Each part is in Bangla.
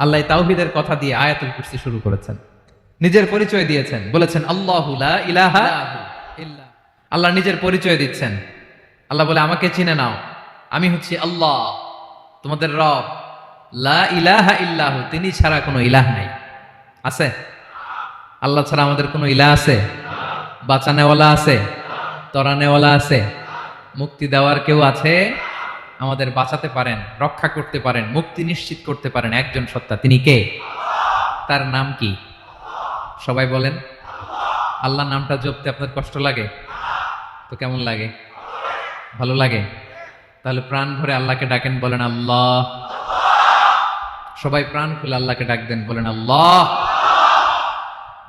আল্লাহ তাওহীদের কথা দিয়ে আয়াতুল কুরসি শুরু করেছেন, নিজের পরিচয় দিয়েছেন, বলেছেন আল্লাহু লা ইলাহা ইল্লা। আল্লাহ নিজের পরিচয় দিচ্ছেন। আল্লাহ বলে আমাকে চিনে নাও, আমি হচ্ছি আল্লাহ তোমাদের রব, লা ইলাহা ইল্লাহু, তিনি ছাড়া কোনো ইলাহ নাই। আছে? আল্লাহ ছাড়া আমাদের কোনো ইলাহ আছে? বাঁচানেওয়ালা আছে? তরানেওয়ালা আছে? মুক্তি দেওয়ার কেউ আছে? আমাদের বাঁচাতে পারেন, রক্ষা করতে পারেন, মুক্তি নিশ্চিত করতে পারেন একজন সত্তা, তিনি কে? তার নাম কি? সবাই বলেন। আল্লাহ নামটা জপতে আপনার কষ্ট লাগে? তো কেমন লাগে? ভালো লাগে? তাহলে প্রাণ ভরে আল্লাহকে ডাকেন, বলেন আল্লাহ। সবাই প্রাণ খুলে আল্লাহকে ডাক দেন, বলেন আল্লাহ।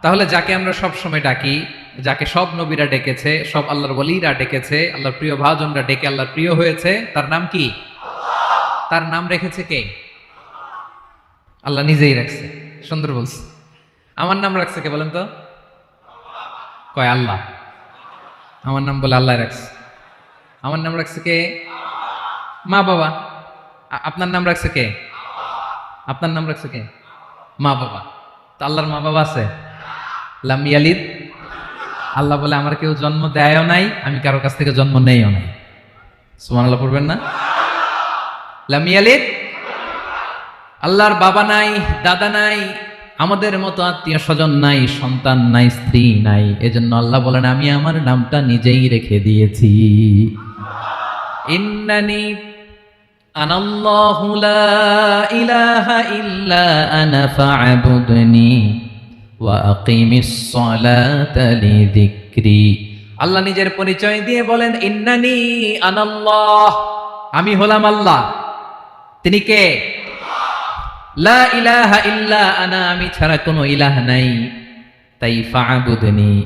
তাহলে যাকে আমরা সব সময় ডাকি, যাকে সব নবীরা ডেকেছে, সব আল্লাহর ওলীরা ডেকেছে, আল্লাহর প্রিয় ভাজনরা ডেকে আল্লাহর প্রিয় হয়েছে, তার নাম কি? তার নাম রেখেছে কে? আল্লাহ নিজেই রাখছে। সুন্দর বলছে। আমার নাম রাখছে কে বলেন তো? কয় আল্লাহ। আমার নাম বলে আল্লাহ রাখছে। আমার নাম রাখছে কে? মা বাবা। আপনার নাম রাখছে কে? আপনার নাম রাখছে কে? মা বাবা। তো আল্লাহর মা বাবা আছে? লাম ইয়ালিদ। আল্লাহ বলে আমার কেউ জন্ম দেয়ও নাই, আমি কারো কাছ থেকে জন্ম নেইও নাই। সুবহানাল্লাহ পড়বেন না? লাম ইয়ালিদ। আল্লাহর বাবা নাই, দাদা নাই, আমাদের মতো আত্মীয় স্বজন নাই, সন্তান নাই, স্ত্রী নাই। এজন্য আল্লাহ বলেন আমি আমার নামটা নিজেই রেখে দিয়েছি। ইন্নানি আনাল্লাহু লা ইলাহা ইল্লা আনা ফা'বুদনি ওয়া আকিমিস সালাতা লিযিকরি। আল্লাহ নিজের পরিচয় দিয়ে বলেন ইন্নানি আনাল্লাহ, আমি হলাম আল্লাহ। তিনি কে? লা ইলাহা ইল্লা আনা, আমি ছাড়া কোনো ইলাহ নাই। তাই ফা'বুদনি,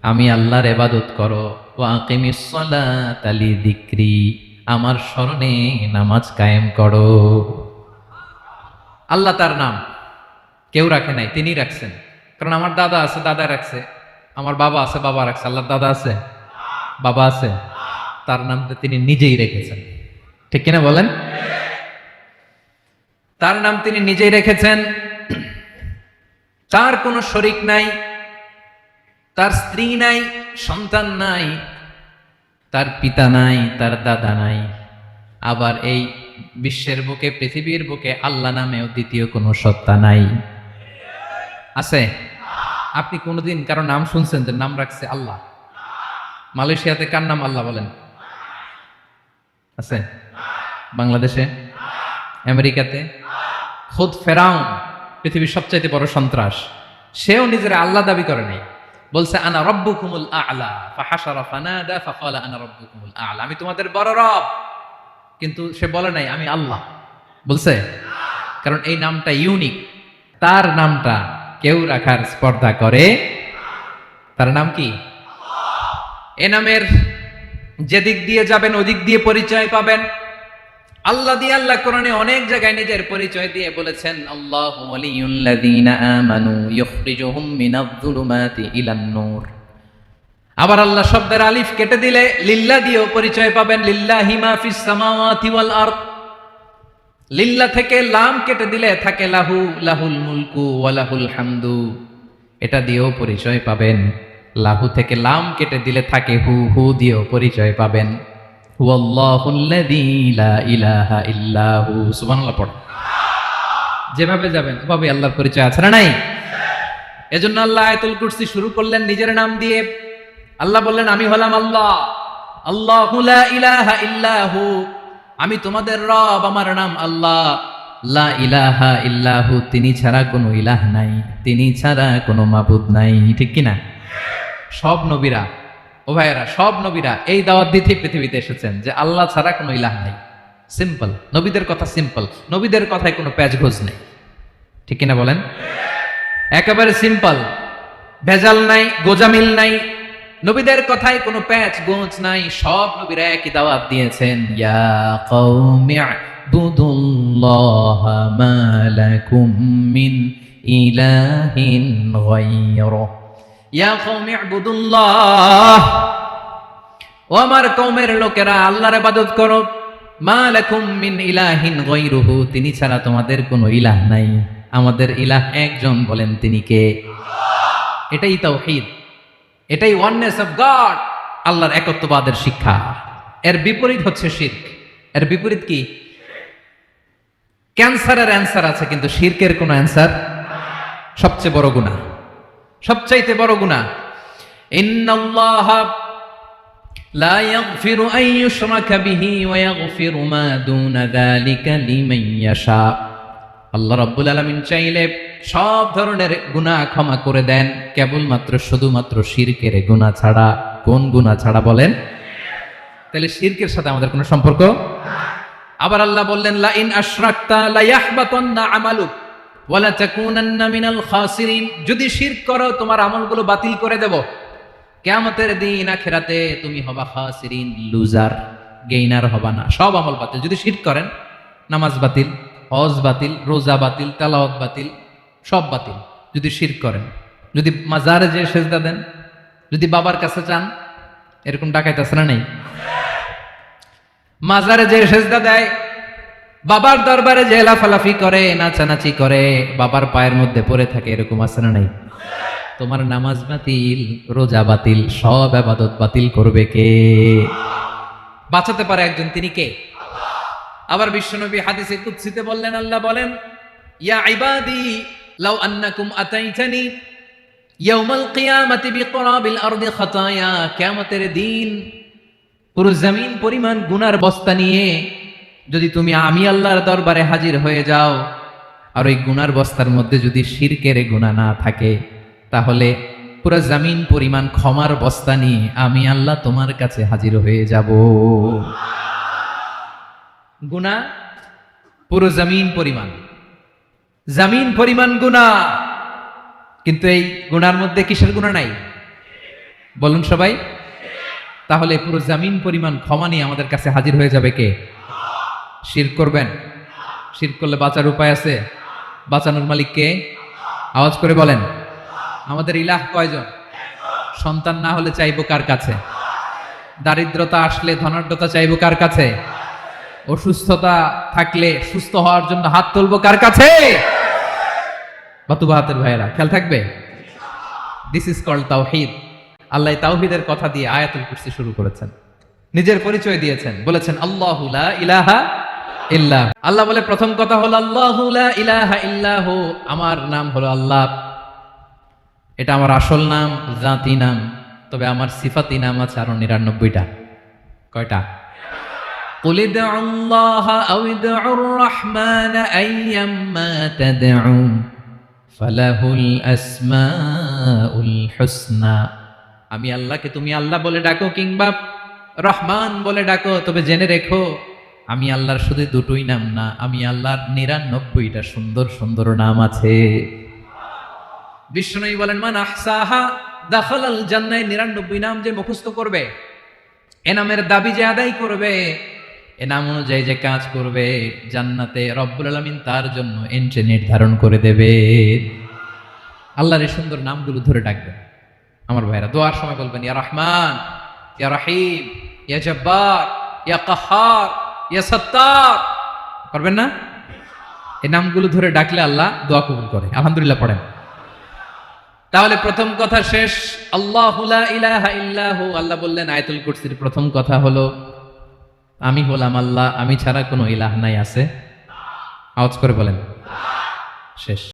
আমি আল্লাহর ইবাদত করো। ওয়া আকিমিস সালাতা লিযিকরি, আমার স্মরণে নামাজ কায়েম করো। আল্লাহ তার নাম কেউ রাখে নাই, তিনি রাখছেন। কারণ আমার দাদা আছে, দাদা রাখছে। আমার বাবা আছে, বাবা রাখছে। আল্লাহর দাদা আছে? বাবা আছে? তার নামটা তিনি নিজেই রেখেছেন। ঠিক কিনা বলেন? তার নাম তিনি নিজেই রেখেছেন। তার কোনো শরীক নাই, তার স্ত্রী নাই, সন্তান নাই, তার পিতা নাই, তার দাদা নাই। আবার এই বিশ্বের বুকে, পৃথিবীর বুকে আল্লাহ নামেও দ্বিতীয় কোনো সত্তা নাই। আছে? আপনি কোনোদিন কারো নাম শুনছেন যে নাম রাখছে আল্লাহ? মালয়েশিয়াতে কার নাম আল্লাহ বলেন? আছে? বাংলাদেশে? আমেরিকাতে? খুদ ফেরাউন, পৃথিবীর সবচাইতে বড় সন্ত্রাস, সেও নিজের আল্লাহ দাবি করে নাই। বলছে আনা রব্বুকুমুল আ'লা, ফাহাশারা ফানাদা ফাকালা আনা রব্বুকুমুল আ'লা, আমি তোমাদের বড় রব। কিন্তু সে বলে নাই আমি আল্লাহ। বলছে? কারণ এই নামটা ইউনিক। তার নামটা কেউ রাখার স্পর্ধা করে? তার নাম কি? এ নামের যেদিক দিয়ে যাবেন ওদিক দিয়ে পরিচয় পাবেন। আল্লাহ দিয়ে আল্লাহ কোরআনে অনেক জায়গায় নিজের পরিচয় দিয়ে বলেছেন আল্লাহু ওয়ালিয়ুল্লাযীনা আমানু ইউখরিজুহুম মিনায-যুলুমাতি ইলান-নূর। আবার আল্লাহ শব্দের আলিফ কেটে দিলে লিল্লাহ দিয়েও পরিচয় পাবেন। লিল্লাহি মা ফিস সামাওয়াতি ওয়াল আরদ। লিল্লাহ থেকে লাম কেটে দিলে থাকে লাহু, লাহুল মুলকু ওয়া লাহুল হামদু, এটা দিয়েও পরিচয় পাবেন। লাহু থেকে লাম কেটে দিলে থাকে হু, হু দিয়েও পরিচয় পাবেন। হুয়াল্লাহুল্লাযী লা ইলাহা ইল্লাহু। সুবহানাল্লাহ পড়ো। যেভাবে যাবেন ওভাবে আল্লাহর পরিচয় আছে না নাই? এজন্য আল্লাহ আয়াতুল কুরসি শুরু করলেন নিজের নাম দিয়ে। আল্লাহ বললেন আমি হলাম আল্লাহ, আল্লাহু লা ইলাহা ইল্লাহু, আমি তোমাদের রব, আমার নাম আল্লাহ। লা ইলাহা ইল্লাহু, তিনি ছাড়া কোনো ইলাহ নাই, তিনি ছাড়া কোনো মাবুদ নাই। ঠিক কিনা? সব নবীরা, ও ভাইয়েরা, সব নবীরা এই দাওয়াত দিতে পৃথিবীতে এসেছেন যে আল্লাহ ছাড়া কোনো ইলাহ নাই। সিম্পল। নবীদের কথা সিম্পল, নবীদের কথায় কোনো প্যাচগোজ নেই। ঠিক কিনা বলেন? একেবারে সিম্পল, ভেজাল নাই, গোজামিল নাই। নবীদের কথায় কোনো প্যাচ গোঁজ নাই। সব নবীরা একই দাওয়াত দিয়েছেন, ইয়া কওমি ইবুদুল্লাহ মা লাকুম মিন ইলাহিন গায়রুহু। ইয়া কওমি ইবুদুল্লাহ, ও আমার কওমের লোকেরা আল্লাহর ইবাদত করো। মা লাকুম মিন ইলাহিন গায়রুহু, তিনি ছাড়া তোমাদের কোনো ইলাহ নাই। আমাদের ইলাহ একজন, বলেন তিনি কে? এটাই তাওহীদ, এটাই ওয়াননেস অফ গড, আল্লাহর একত্ববাদের শিক্ষা। এর বিপরীত হচ্ছে শিরক। এর বিপরীত কি? ক্যান্সারের অ্যান্সার আছে, কিন্তু শিরকের কোনো অ্যান্সার। সবচেয়ে বড় গুনাহ, সবচাইতে বড় গুনাহ। ইন্নাল্লাহা লা ইয়াগফিরু আন ইউশরাকা বিহি ওয়া ইয়াগফিরু মা দুনা যালিকা লিমান ইয়াশা। আল্লাহ রাব্বুল আলামিন চাইলে সব ধরনের গুনাহ ক্ষমা করে দেন, কেবলমাত্র শুধুমাত্র শিরকের গুনাহ ছাড়া। কোন গুনাহ ছাড়া বলেন? তাহলে শিরকের সাথে আমাদের কোনো সম্পর্ক। আবার আল্লাহ বললেন, লা ইন আশরাকতা লা ইয়াহবাতান্না আমালুক ওয়া লা তাকুনান্না মিনাল খাসিরিন। যদি শিরক করো তোমার আমলগুলো বাতিল করে দেব, কিয়ামতের দিন আখিরাতে তুমি হবা খাসিরিন, লুজার, গেইনার হবা না, সব আমল বাতিল। যদি শিরক করেন, নামাজ বাতিল, হজ বাতিল, রোজা বাতিল, তেলাওয়াত বাতিল, সব বাতিল। যদি শিরক করেন, যদি মাজারে যে সেজদা দেন, যদি বাবার কাছে চান, এরকম ডাকাইত আছে না নেই? মাজারে যে সেজদা দেয়, বাবার দরবারে যে লাফালাফি করে, নাচানাচি করে, বাবার পায়ের মধ্যে পড়ে থাকে, এরকম আছে না নাই? তোমার নামাজ বাতিল, রোজা বাতিল, সব ইবাদত বাতিল করবে কে? বাঁচাতে পারে একজন, তিনি কে? আবার বিশ্বনবী হাদিসে কুদসিতে বললেন, আল্লাহ বলেন, ইয়া ইবাদি লাউ আন্নাকুম আতাইতানি ইয়াউমাল কিয়ামাতি বিকরাবিল আরদি খাতায়া। কিয়ামতের দিন পুরো জমিন পরিমাণ গুনার বস্তা নিয়ে যদি তুমি আমি আল্লাহর দরবারে হাজির হয়ে যাও, আর ওই গুনার বস্তার মধ্যে যদি শিরকের গুনাহ না থাকে, তাহলে পুরো জমিন পরিমাণ ক্ষমার বস্তা নিয়ে আমি আল্লাহ তোমার কাছে হাজির হয়ে যাব। গুনাহ পুরো জমিন পরিমাণ, জমিন পরিমাণ গুনাহ, কিন্তু এই গুনার মধ্যে কিসের গুনাহ নাই? বলুন সবাই। তাহলে পুরো জমিন পরিমাণ ক্ষমা নিয়ে আমাদের কাছে হাজির হয়ে যাবে কে? শিরক করবেন? শিরক করলে বাঁচার উপায় আছে? বাঁচানোর মালিক কে? আওয়াজ করে বলেন। আমাদের ইলাহ কয়জন? সন্তান না হলে চাইবো কার কাছে? দারিদ্রতা আসলে ধনাঢ্যতা চাইবো কার কাছে? অসুস্থতা থাকলে সুস্থ হওয়ার জন্য হাত তুলবো কার কাছে? বাতুবা হাতের ভাইয়েরা, খেয়াল থাকবে। দিস ইজ কল্ড তাওহীদ। আল্লাহ তাওহীদের কথা দিয়ে আয়াতুল কুরসি শুরু করেছেন, নিজের পরিচয় দিয়েছেন, বলেছেন আল্লাহু লা ইলাহা ইল্লাহু। আল্লাহ বলে প্রথম কথা হলো আল্লাহু লা ইলাহা ইল্লাহু, আমার নাম হলো আল্লাহ। এটা আমার আসল নাম, জাতি নাম। তবে আমার সিফাতি নাম আছে আরো ৯৯টা। কয়টা? কুল ইদউল্লাহা আও ইদউর রাহমান আইয়াম্মা তাদউ ফালাহুল আসমাউল হুসনা। আমি আল্লাহকে তুমি আল্লাহ বলে ডাকো কিংবা রহমান বলে ডাকো, তবে জেনে রেখো আমি আল্লাহর শুধু দুটোই নাম না, আমি আল্লাহর ৯৯টা সুন্দর সুন্দর নাম আছে। বিষ্ণু বলেন, মান আহসাহা দাখালাল জান্নাহ। ৯৯ নাম যে মুখস্থ করবে, এ নামের দাবি যে আদায় করবে, এ নাম অনুযায়ী যে কাজ করবে, জান্নাতে রব্বুল আলামিন তার জন্য এন্ট্রি নির্ধারণ করে দেবে। আল্লাহর এই সুন্দর নামগুলো ধরে ডাকবেন। আমার ভাইরা দোয়ার সময় বলবেন, ইয়া রহমান, ইয়া রহিম, ইয়া জব্বার, ইয়া কাহ্হার, ইয়া সত্তার। পারবেন না? এই নামগুলো ধরে ডাকলে আল্লাহ দোয়া কবুল করে। আলহামদুলিল্লাহ পড়েন। তাহলে প্রথম কথা শেষ, আল্লাহু লা ইলাহা ইল্লাহু। আল্লাহ বললেন আয়াতুল কুরসির প্রথম কথা হলো আমি হলাম আল্লাহ, আমি ছাড়া কোনো ইলাহ নাই আছে? আওয়াজ করে বলেন। শেষ।